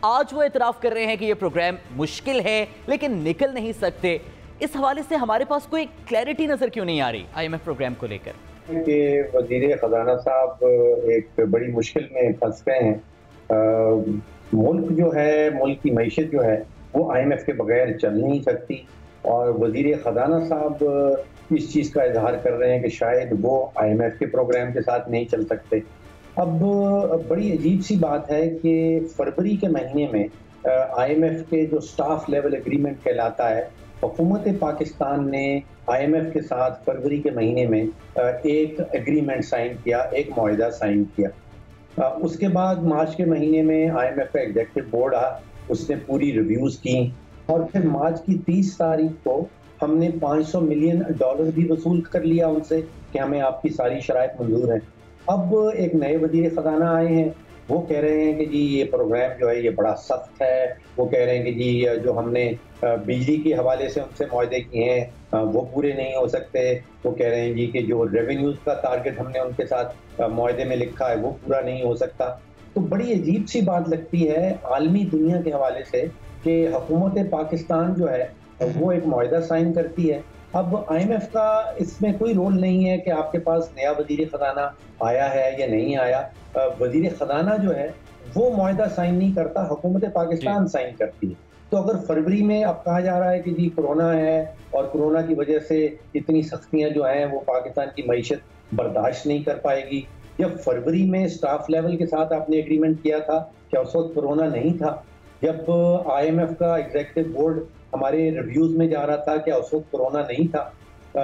आज वो इतराफ़ कर रहे हैं कि ये प्रोग्राम मुश्किल है लेकिन निकल नहीं सकते। इस हवाले से हमारे पास कोई क्लैरिटी नज़र क्यों नहीं आ रही IMF प्रोग्राम को लेकर? कि वज़ीर ख़ज़ाना साहब एक बड़ी मुश्किल में फंस गए हैं। मुल्क जो है, मुल्क की मईशत जो है वो IMF के बगैर चल नहीं सकती और वज़ीर ख़ज़ाना साहब इस चीज़ का इजहार कर रहे हैं कि शायद वो IMF के प्रोग्राम के साथ नहीं चल सकते। अब बड़ी अजीब सी बात है कि फरवरी के महीने में IMF के जो स्टाफ लेवल एग्रीमेंट कहलाता है, हुकूमत पाकिस्तान ने IMF के साथ फरवरी के महीने में एक एग्रीमेंट साइन किया, एक मुआहिदा साइन किया। उसके बाद मार्च के महीने में IMF का एग्जीक्यूटिव बोर्ड आया, उसने पूरी रिव्यूज़ की और फिर मार्च की 30 तारीख को हमने $500 मिलियन भी वसूल कर लिया उनसे कि हमें आपकी सारी शराइत मंजूर है। अब एक नए वज़ीर ख़ज़ाना आए हैं, वो कह रहे हैं कि जी ये प्रोग्राम जो है ये बड़ा सख्त है। वो कह रहे हैं कि जी जो हमने बिजली के हवाले से उनसे मुआहदे किए हैं वो पूरे नहीं हो सकते। वो कह रहे हैं जी कि जो रेवेन्यूज़ का टारगेट हमने उनके साथ मुआहदे में लिखा है वो पूरा नहीं हो सकता। तो बड़ी अजीब सी बात लगती है आलमी दुनिया के हवाले से कि हुकूमत पाकिस्तान जो है वो एक मुआहदा साइन करती है। अब IMF का इसमें कोई रोल नहीं है कि आपके पास नया वज़ीर ख़ज़ाना आया है या नहीं आया। वज़ीर ख़ज़ाना जो है वो मुआहदा साइन नहीं करता, हुकूमत पाकिस्तान साइन करती है। तो अगर फरवरी में अब कहा जा रहा है कि जी कोरोना है और कोरोना की वजह से इतनी सख्तियाँ जो हैं वो पाकिस्तान की मईशत बर्दाश्त नहीं कर पाएगी, जब फरवरी में स्टाफ लेवल के साथ आपने एग्रीमेंट किया था क्या उस वक्त कोरोना नहीं था? जब IMF का एग्जीक्यूटिव बोर्ड हमारे रिव्यूज में जा रहा था क्या उस वक्त कोरोना नहीं था?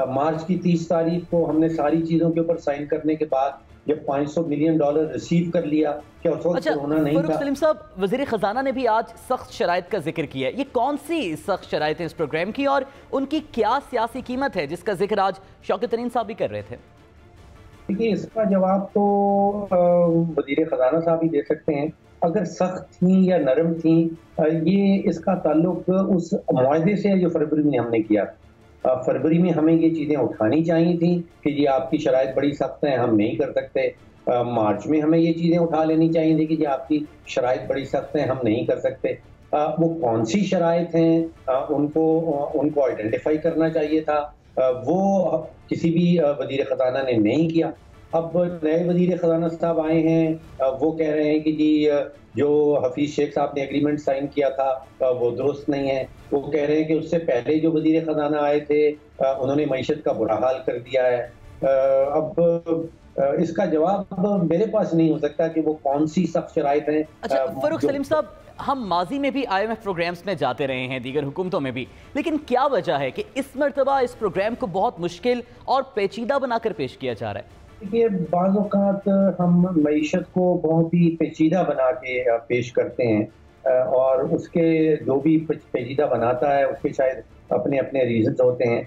मार्च की 30 तारीख को हमने सारी चीजों के ऊपर साइन करने के बाद जब $500 मिलियन रिसीव कर लिया क्या उस वक्त कोरोना नहीं था? सलीम साहब, वज़ीर ख़ज़ाना ने भी आज सख्त शराइत का जिक्र किया है। ये कौन सी सख्त शराइत है इस प्रोग्राम की और उनकी क्या सियासी कीमत है जिसका जिक्र आज शौकत तरीन साहब भी कर रहे थे? देखिए, इसका जवाब तो वज़ीर ख़ज़ाना साहब ही दे सकते हैं। अगर सख्त थी या नरम थी, ये इसका ताल्लुक उस मुआहदे से है जो फरवरी में हमने किया। फरवरी में हमें ये चीज़ें उठानी चाहिए थी कि जी आपकी शराइत बड़ी सख्त है, हम नहीं कर सकते। मार्च में हमें ये चीज़ें उठा लेनी चाहिए थी कि जी आपकी शराइत बड़ी सख्त है, हम नहीं कर सकते। वो कौन सी शराइत हैं उनको आइडेंटिफाई करना चाहिए था। वो किसी भी वज़ीर ख़ज़ाना ने नहीं किया। अब नए वज़ीर ख़ज़ाना साहब आए हैं, वो कह रहे हैं कि जी जो हफीज़ शेख साहब ने एग्रीमेंट साइन किया था वो दुरुस्त नहीं है। वो कह रहे हैं कि उससे पहले जो वज़ीर ख़ज़ाना आए थे उन्होंने मईशत का बुरा हाल कर दिया है। अब इसका जवाब मेरे पास नहीं हो सकता कि वो कौन सी सख्त शराइत है। अच्छा फ़ारूक सलीम साहब, हम माजी में भी IMF प्रोग्राम्स में जाते रहे हैं, दीगर हुकूमतों में भी, लेकिन क्या वजह है कि इस मरतबा इस प्रोग्राम को बहुत मुश्किल और पेचीदा बनाकर पेश किया जा रहा है? देखिए, बाज़ औक़ात हम मईशत को बहुत ही पेचीदा बना के पेश करते हैं और उसके जो भी पेचीदा बनाता है उसके शायद अपने अपने रीज़न्स होते हैं।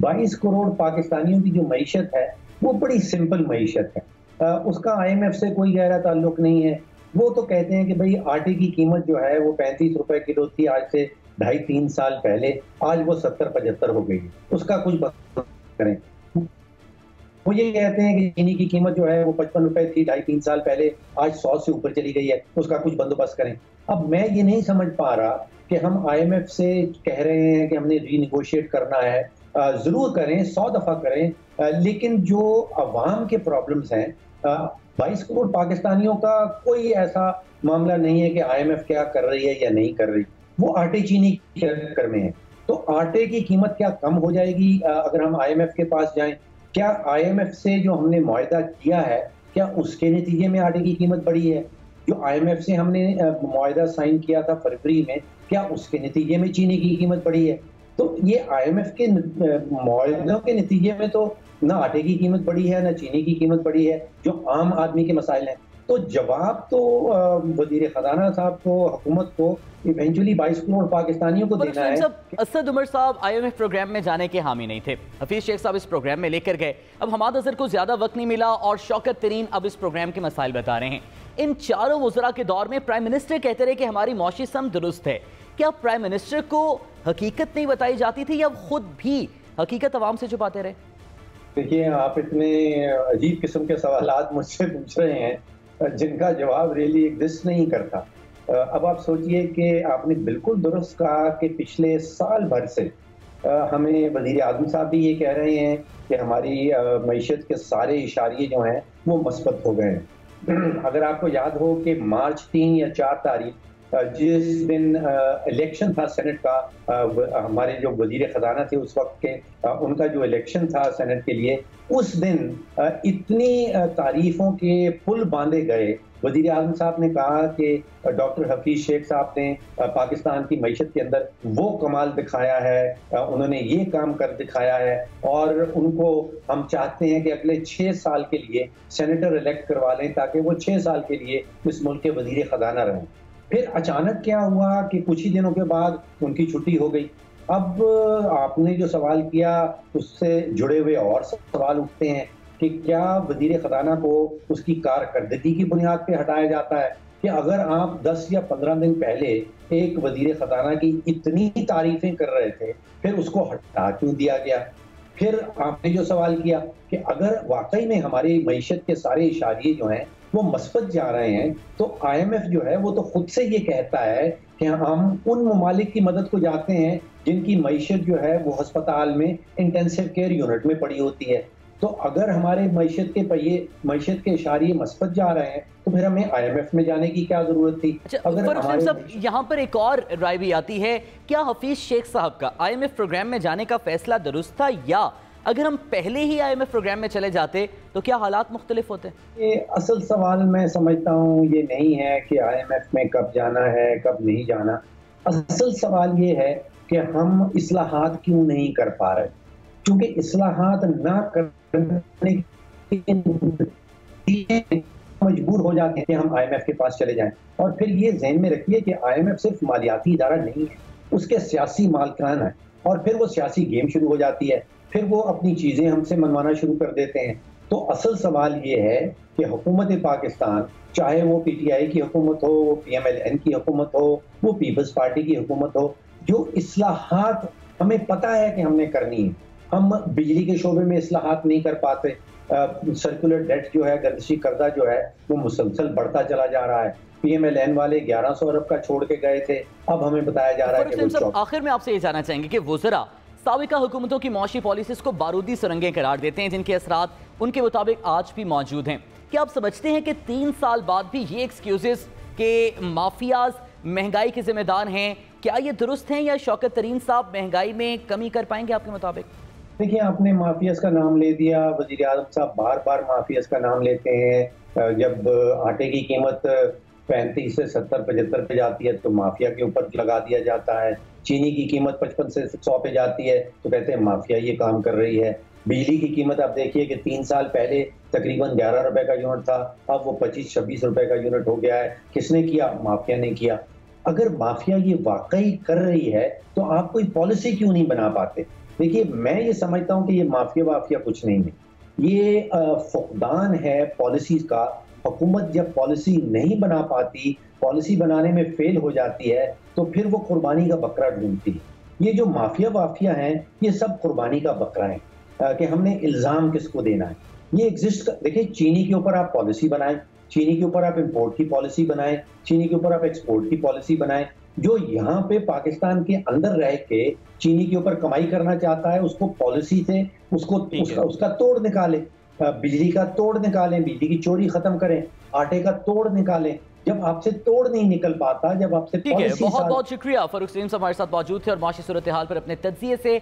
22 करोड़ पाकिस्तानियों की जो मईशत है वो बड़ी सिंपल मईशत है। उसका IMF से कोई गहरा ताल्लुक नहीं है। वो तो कहते हैं कि भाई आटे की कीमत जो है वो 35 रुपए किलो थी आज से 2.5-3 साल पहले, आज वो 70-75 हो गई। उसका कुछ करें। वो ये कहते हैं कि चीनी की कीमत जो है वो 55 रुपए थी 2.5-3 साल पहले, आज 100 से ऊपर चली गई है, उसका कुछ बंदोबस्त करें। अब मैं ये नहीं समझ पा रहा कि हम IMF से कह रहे हैं कि हमने रीनिगोशिएट करना है, ज़रूर करें, 100 दफ़ा करें, लेकिन जो अवाम के प्रॉब्लम्स हैं, 22 करोड़ पाकिस्तानियों का कोई ऐसा मामला नहीं है कि IMF क्या कर रही है या नहीं कर रही। वो आटे चीनी के चक्कर में है। तो आटे की कीमत क्या कम हो जाएगी अगर हम IMF के पास जाएं? क्या IMF से जो हमने मुआहदा किया है क्या उसके नतीजे में आटे की कीमत बढ़ी है? जो IMF से हमने मुआहदा साइन किया था फरवरी में, क्या उसके नतीजे में चीनी की कीमत बढ़ी है? तो ये IMF के मुआहदों के नतीजे में तो ना आटे की कीमत बढ़ी है, ना चीनी की कीमत बढ़ी है, जो आम आदमी के मसाइल हैं। तो जवाब तो वज़ीर ख़ज़ाना साहब को, हुकूमत को इवेंचुअली 22 करोड़ पाकिस्तानियों को देना है। असद उमर साहब IMF प्रोग्राम में जाने के हामी नहीं थे, हफीज़ शेख साहब इस प्रोग्राम में लेकर गए। अब हमाद अज़हर को ज़्यादा वक्त नहीं मिला और शौकत तरीन अब इस प्रोग्राम के मसाइल बता रहे हैं। इन चारों वज़रा के दौर में प्राइम मिनिस्टर कहते रहे कि हमारी मौशी सम दुरुस्त है। क्या प्राइम मिनिस्टर को हकीकत नहीं बताई जाती थी या खुद भी हकीकत अवाम से छुपाते रहे? देखिए, आप इतने अजीब किस्म के सवालात मुझसे पूछ रहे हैं जिनका जवाब रियली एग्जिस्ट नहीं करता। अब आप सोचिए कि आपने बिल्कुल दुरुस्त कहा कि पिछले साल भर से हमें वज़ीर आज़म साहब भी ये कह रहे हैं कि हमारी मईशत के सारे इशारे जो हैं वो मस्बत हो गए हैं। अगर आपको याद हो कि मार्च 3 या 4 तारीख जिस दिन इलेक्शन था सेनेट का, हमारे जो वजीर खजाना थे उस वक्त के, उनका जो इलेक्शन था सेनेट के लिए, उस दिन इतनी तारीफों के पुल बांधे गए। वजीर आज़म साहब ने कहा कि डॉक्टर हफीज शेख साहब ने पाकिस्तान की मईशत के अंदर वो कमाल दिखाया है, उन्होंने ये काम कर दिखाया है और उनको हम चाहते हैं कि अगले 6 साल के लिए सेनेटर इलेक्ट करवा लें ताकि वो 6 साल के लिए इस मुल्क के वजीर खजाना रहें। फिर अचानक क्या हुआ कि कुछ ही दिनों के बाद उनकी छुट्टी हो गई। अब आपने जो सवाल किया उससे जुड़े हुए और सवाल उठते हैं कि क्या वजीर खजाना को उसकी कारकर्दगी की बुनियाद पे हटाया जाता है कि अगर आप 10 या 15 दिन पहले एक वजीर खजाना की इतनी तारीफें कर रहे थे फिर उसको हटा क्यों दिया गया। फिर आपने जो सवाल किया कि अगर वाकई में हमारी मईशत के सारे इशारे जो हैं वो मस्बत जा रहे हैं तो IMF जो है वो तो खुद से ये कहता है कि हम उन ममालिक की मदद को जाते हैं जिनकी मईशत जो है वो अस्पताल में इंटेंसिव केयर यूनिट में पड़ी होती है। तो अगर हमारे मईशत के इशारे मस्बत जा रहे हैं तो फिर हमें IMF में जाने की क्या जरूरत थी। अगर यहाँ पर एक और राय भी आती है, क्या हफीज शेख साहब का IMF प्रोग्राम में जाने का फैसला दुरुस्त था, या अगर हम पहले ही IMF प्रोग्राम में चले जाते तो क्या हालात मुख्तलिफ होते? ये असल सवाल मैं समझता हूँ ये नहीं है कि IMF में कब जाना है कब नहीं जाना। असल सवाल ये है कि हम इस्लाहात क्यों नहीं कर पा रहे, क्योंकि इस्लाहात ना करने के मजबूर हो जाते हैं कि हम IMF के पास चले जाएं। और फिर ये ज़हन में रखिए कि IMF सिर्फ मालियाती इदारा नहीं है, उसके सियासी मालकान है और फिर वो सियासी गेम शुरू हो जाती है, फिर वो अपनी चीज़ें हमसे मनवाना शुरू कर देते हैं। तो असल सवाल ये है कि हुकूमत पाकिस्तान, चाहे वो PTI की हुकूमत हो, वो PMLN की हुकूमत हो, वो पीपल्स पार्टी की हुकूमत हो, जो इस्लाहात हमें पता है कि हमने करनी है, हम बिजली के शोबे में इस्लाहात नहीं कर पाते। सर्कुलर डेट जो है, गर्दिशी कर्जा जो है वो मुसलसल बढ़ता चला जा रहा है। PMLN वाले 1100 अरब का छोड़ के गए थे, अब हमें बताया जा रहा है कि आखिर में आपसे ये जानना चाहेंगे कि वज़रा साबिका हुकूमतों की मौशी पॉलिसीज को बारूदी सुरंगें करार देते हैं जिनके असरात उनके मुताबिक आज भी मौजूद हैं। क्या आप समझते हैं कि 3 साल बाद भी ये एक्सक्यूजेस के माफियाज महंगाई के जिम्मेदार हैं, क्या ये दुरुस्त हैं, या शौकत तरीन साहब महंगाई में कमी कर पाएंगे आपके मुताबिक? देखिए, आपने माफियाज का नाम ले दिया, वजीर आज़म साहब बार बार माफियाज का नाम लेते हैं। जब आटे की कीमत 35 से 70-75 पे जाती है तो माफिया के ऊपर लगा दिया जाता है। चीनी की कीमत 55 से 100 पे जाती है तो कहते हैं माफिया ये काम कर रही है। बिजली की कीमत आप देखिए कि 3 साल पहले तकरीबन 11 रुपए का यूनिट था, अब वो 25-26 रुपए का यूनिट हो गया है। किसने किया? माफिया ने किया। अगर माफिया ये वाकई कर रही है तो आप कोई पॉलिसी क्यों नहीं बना पाते? देखिए, मैं ये समझता हूँ कि ये माफिया कुछ नहीं है, ये फुकदान है पॉलिसीज का। हुकूमत जब पॉलिसी नहीं बना पाती, पॉलिसी बनाने में फेल हो जाती है तो फिर वो कुर्बानी का बकरा ढूंढती है। ये जो माफिया हैं ये सब कुर्बानी का बकरा है कि हमने इल्ज़ाम किसको देना है। ये एग्जिस्ट देखिए, चीनी के ऊपर आप पॉलिसी बनाएं, चीनी के ऊपर आप इंपोर्ट की पॉलिसी बनाएं, चीनी के ऊपर आप एक्सपोर्ट की पॉलिसी बनाएं। जो यहाँ पे पाकिस्तान के अंदर रह के चीनी के ऊपर कमाई करना चाहता है उसको पॉलिसी से उसका तोड़ निकाले, बिजली का तोड़ निकालें, बिजली की चोरी खत्म करें, आटे का तोड़ निकालें। जब आपसे तोड़ नहीं निकल पाता, जब आपसे ठीक है, बहुत बहुत शुक्रिया। फरूख सलीम साहब हमारे साथ मौजूद थे और माशी सूरत हाल पर अपने तज्जिए से